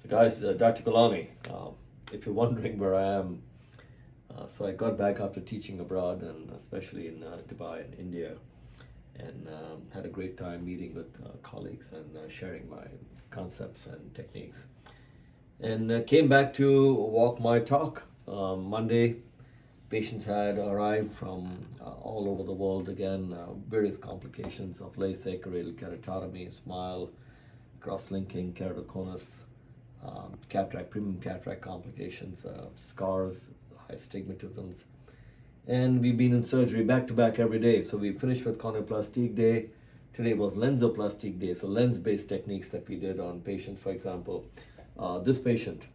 Guys, Dr. Gulani, if you're wondering where I am, so I got back after teaching abroad, and especially in Dubai and India, and had a great time meeting with colleagues and sharing my concepts and techniques. And came back to walk my talk. Monday, patients had arrived from all over the world again, various complications of LASIK, radial keratotomy, smile, cross-linking, keratoconus, cataract, premium cataract complications, scars, high stigmatisms. And we've been in surgery back to back every day. So we finished with corneoplastic day. Today was lensoplastic day, so lens-based techniques that we did on patients. For example, this patient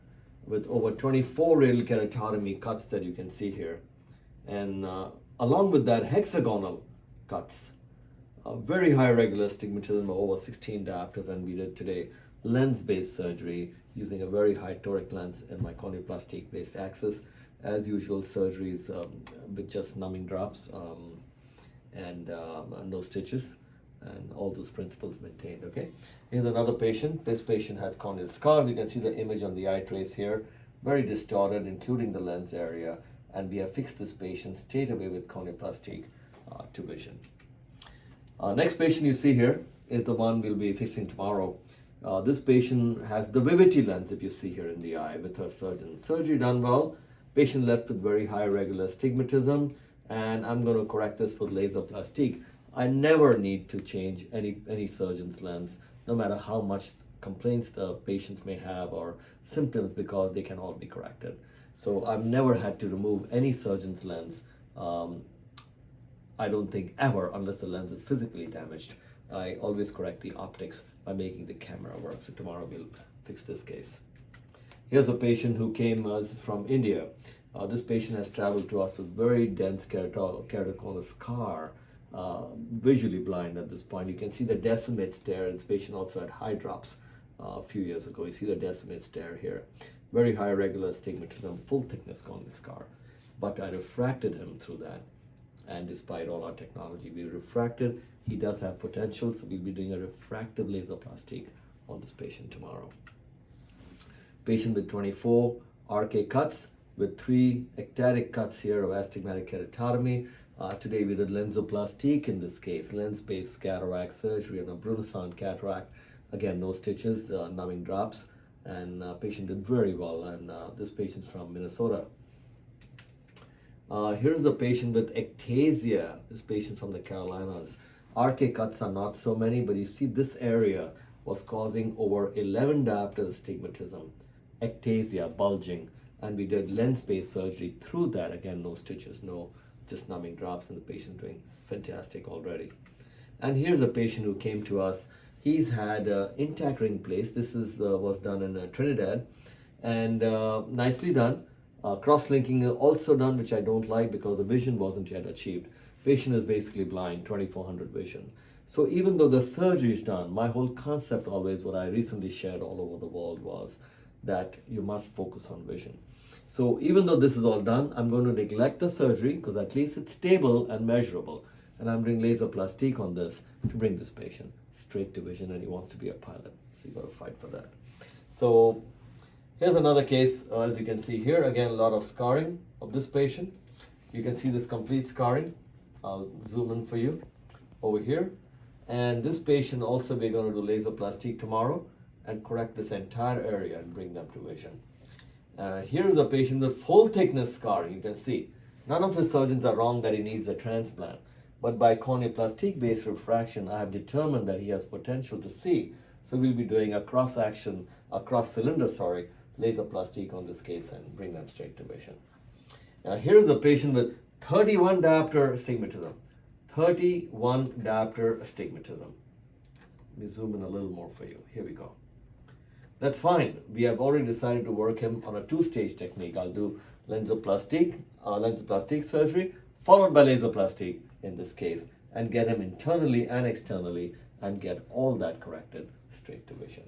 with over 24 radial keratotomy cuts that you can see here. And along with that, hexagonal cuts, very high regular astigmatism of over 16 diopters, and we did today lens-based surgery using a very high toric lens in my corneoplastic-based axis. As usual, surgeries with just numbing drops and no stitches, and all those principles maintained. Okay, here's another patient. This patient had corneal scars. You can see the image on the eye trace here, very distorted, including the lens area, and we have fixed this patient straight away with corneoplastic to vision. Next patient you see here is the one we'll be fixing tomorrow. This patient has the Vivity lens, if you see here in the eye, with her surgeon. Surgery done well. Patient left with very high regular astigmatism, and I'm going to correct this with laser plastique. I never need to change any surgeon's lens, no matter how much complaints the patients may have or symptoms, because they can all be corrected. So I've never had to remove any surgeon's lens. I don't think ever, unless the lens is physically damaged. I always correct the optics by making the camera work. So tomorrow we'll fix this case. Here's a patient who came from India. This patient has traveled to us with very dense keratoconus scar, visually blind at this point. You can see the decimate stare. This patient also had high drops a few years ago. You see the decimate stare here. Very high regular astigmatism, full thickness corneal scar. But I refracted him through that. And despite all our technology, we refracted. He does have potential, so we'll be doing a refractive laser plastic on this patient tomorrow. Patient with 24 RK cuts with 3 ectatic cuts here of astigmatic keratotomy. Today we did lensoplastic in this case, lens-based cataract surgery on a Brunison cataract. Again, no stitches, numbing drops, and patient did very well. And this patient's from Minnesota. Here's a patient with ectasia. This patient from the Carolinas. RK cuts are not so many, but you see this area was causing over 11 diopters astigmatism, ectasia, bulging, and we did lens-based surgery through that. Again, no stitches, no just numbing drops, and the patient doing fantastic already. And here's a patient who came to us. He's had intact ring placed. This is was done in Trinidad, and nicely done. Cross-linking also done, which I don't like because the vision wasn't yet achieved. Patient is basically blind, 2400 vision. So even though the surgery is done, my whole concept always, what I recently shared all over the world, was that you must focus on vision. So even though this is all done, I'm going to neglect the surgery because at least it's stable and measurable. And I'm doing laser plastique on this to bring this patient straight to vision, and he wants to be a pilot. So you got to fight for that. So here's another case. As you can see here, again, a lot of scarring of this patient. You can see this complete scarring. I'll zoom in for you over here. And this patient also, we're going to do laser plastique tomorrow and correct this entire area and bring them to vision. Here's a patient with full thickness scarring. You can see none of his surgeons are wrong that he needs a transplant, but by corneoplastic based refraction, I have determined that he has potential to see. So we'll be doing a cross cylinder, laser plastique on this case and bring them straight to vision. Now here's a patient with 31 diopter astigmatism. 31 diopter astigmatism. Let me zoom in a little more for you. Here we go. That's fine. We have already decided to work him on a 2-stage technique. I'll do lensoplastic surgery, followed by laser plastic in this case, and get him internally and externally and get all that corrected straight to vision.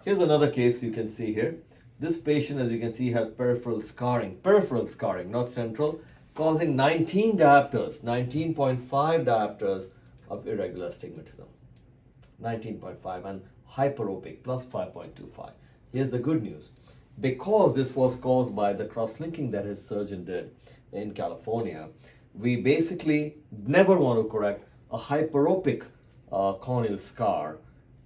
Here's another case you can see here. This patient, as you can see, has peripheral scarring, not central, causing 19 diopters, 19.5 diopters of irregular astigmatism. 19.5, and hyperopic, plus 5.25. Here's the good news. Because this was caused by the cross-linking that his surgeon did in California, we basically never want to correct a hyperopic corneal scar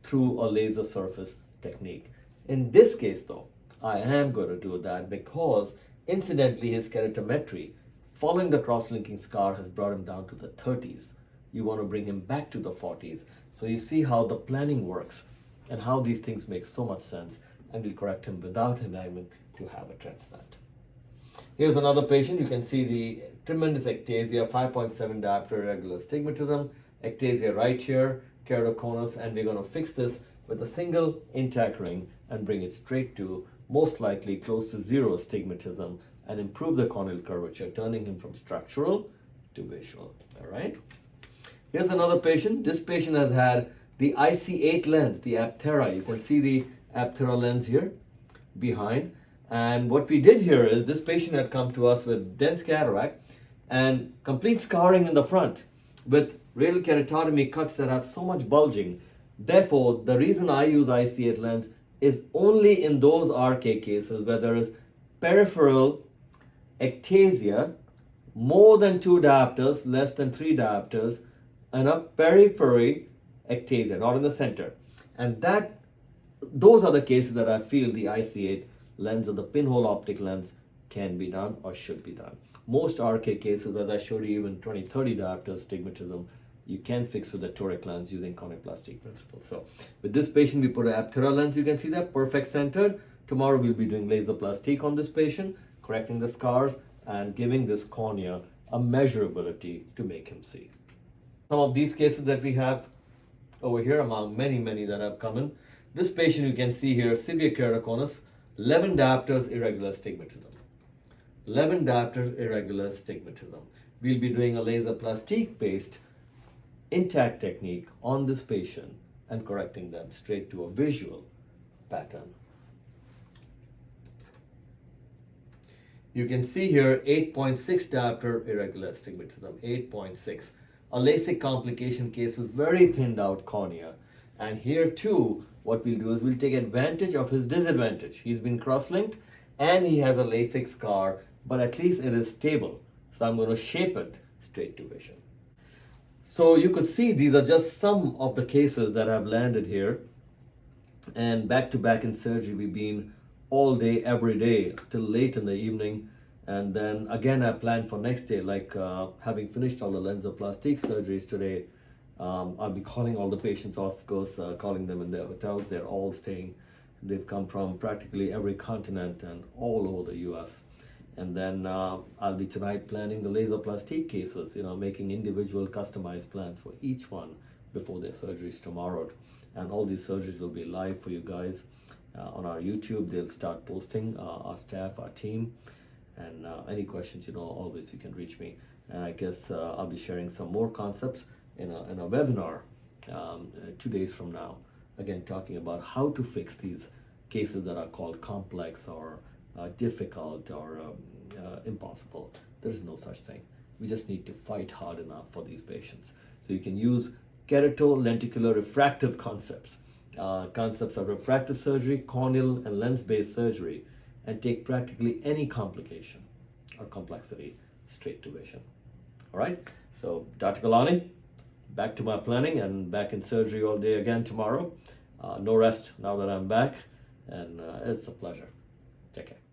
through a laser surface technique. In this case though, I am going to do that because incidentally his keratometry following the cross-linking scar has brought him down to the 30s. You want to bring him back to the 40s. So you see how the planning works and how these things make so much sense, and we'll correct him without him having to have a transplant. Here's another patient. You can see the tremendous ectasia, 5.7 diopter irregular stigmatism, ectasia right here, keratoconus, and we're going to fix this with a single intact ring and bring it straight to most likely close to zero astigmatism and improve the corneal curvature, turning him from structural to visual. All right. Here's another patient. This patient has had the IC8 lens, the Apthera. You can see the Apthera lens here behind. And what we did here is this patient had come to us with dense cataract and complete scarring in the front with radial keratotomy cuts that have so much bulging. Therefore, the reason I use IC8 lens is only in those RK cases where there is peripheral ectasia, more than 2 diopters, less than 3 diopters, and a periphery ectasia, not in the center. And those are the cases that I feel the IC8 lens or the pinhole optic lens can be done or should be done. Most RK cases, as I showed you, even 20-30 diopter astigmatism, you can fix with the toric lens using corneoplastic principles. So with this patient, we put an Apthera lens. You can see that perfect centered. Tomorrow we'll be doing laser plastique on this patient, correcting the scars and giving this cornea a measurability to make him see. Some of these cases that we have over here, among many that have come in. This patient you can see here, severe keratoconus, 11 diopters irregular stigmatism. 11 diopters irregular stigmatism. We'll be doing a laser plastique based intact technique on this patient and correcting them straight to a visual pattern. You can see here 8.6 diopter irregular astigmatism, 8.6. A LASIK complication case with very thinned out cornea. And here too, what we'll do is we'll take advantage of his disadvantage. He's been cross-linked and he has a LASIK scar, but at least it is stable. So I'm going to shape it straight to vision. So you could see these are just some of the cases that have landed here. And back to back in surgery, we've been all day, every day, till late in the evening. And then again, I plan for next day, like having finished all the lensoplastic surgeries today, I'll be calling all the patients off, of course, calling them in their hotels. They're all staying. They've come from practically every continent and all over the US. And then I'll be tonight planning the laser plastique cases, making individual customized plans for each one before their surgeries tomorrow. And all these surgeries will be live for you guys on our YouTube. They'll start posting, our staff, our team. And any questions, always you can reach me. And I guess I'll be sharing some more concepts in a webinar 2 days from now. Again, talking about how to fix these cases that are called complex or difficult or impossible. There is no such thing. We just need to fight hard enough for these patients. So you can use kerato-lenticular refractive concepts, concepts of refractive surgery, corneal and lens-based surgery, and take practically any complication or complexity straight to vision. All right, so Dr. Gulani, back to my planning and back in surgery all day again tomorrow. No rest now that I'm back, and it's a pleasure. Take care.